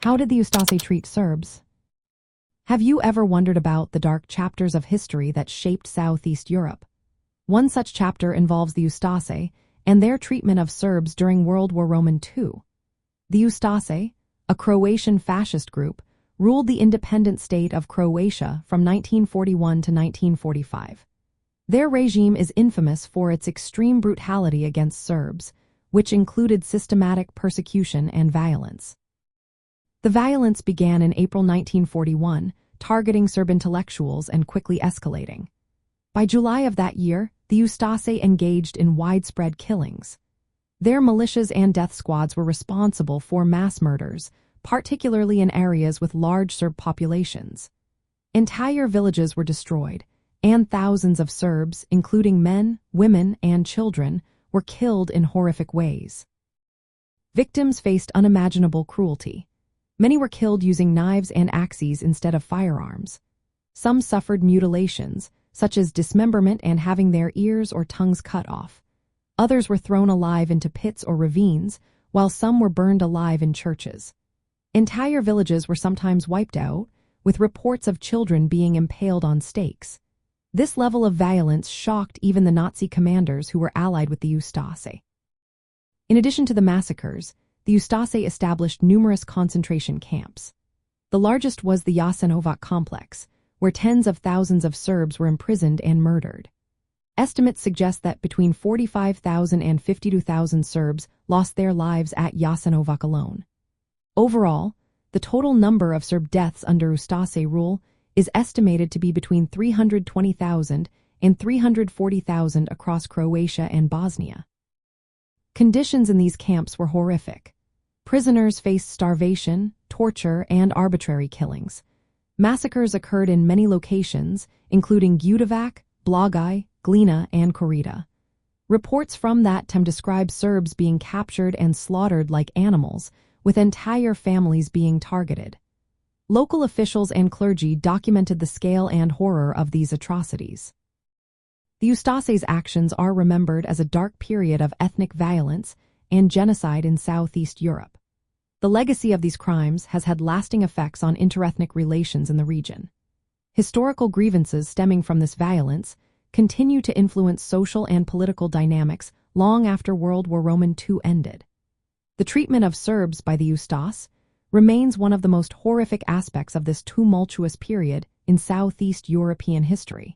How did the Ustase treat Serbs? Have you ever wondered about the dark chapters of history that shaped Southeast Europe? One such chapter involves the Ustase and their treatment of Serbs during World War II. The Ustase, a Croatian fascist group, ruled the Independent State of Croatia from 1941 to 1945. Their regime is infamous for its extreme brutality against Serbs, which included systematic persecution and violence. The violence began in April 1941, targeting Serb intellectuals and quickly escalating. By July of that year, the Ustase engaged in widespread killings. Their militias and death squads were responsible for mass murders, particularly in areas with large Serb populations. Entire villages were destroyed, and thousands of Serbs, including men, women, and children, were killed in horrific ways. Victims faced unimaginable cruelty. Many were killed using knives and axes instead of firearms. Some suffered mutilations, such as dismemberment and having their ears or tongues cut off. Others were thrown alive into pits or ravines, while some were burned alive in churches. Entire villages were sometimes wiped out, with reports of children being impaled on stakes. This level of violence shocked even the Nazi commanders who were allied with the Ustase. In addition to the massacres, the Ustase established numerous concentration camps. The largest was the Jasenovac complex, where tens of thousands of Serbs were imprisoned and murdered. Estimates suggest that between 45,000 and 52,000 Serbs lost their lives at Jasenovac alone. Overall, the total number of Serb deaths under Ustase rule is estimated to be between 320,000 and 340,000 across Croatia and Bosnia. Conditions in these camps were horrific. Prisoners faced starvation, torture, and arbitrary killings. Massacres occurred in many locations, including Genocide, Blagaj, Glina, and Korita. Reports from that time describe Serbs being captured and slaughtered like animals, with entire families being targeted. Local officials and clergy documented the scale and horror of these atrocities. The Ustase's actions are remembered as a dark period of ethnic violence and genocide in Southeast Europe. The legacy of these crimes has had lasting effects on interethnic relations in the region. Historical grievances stemming from this violence continue to influence social and political dynamics long after World War II ended. The treatment of Serbs by the Ustase remains one of the most horrific aspects of this tumultuous period in Southeast European history.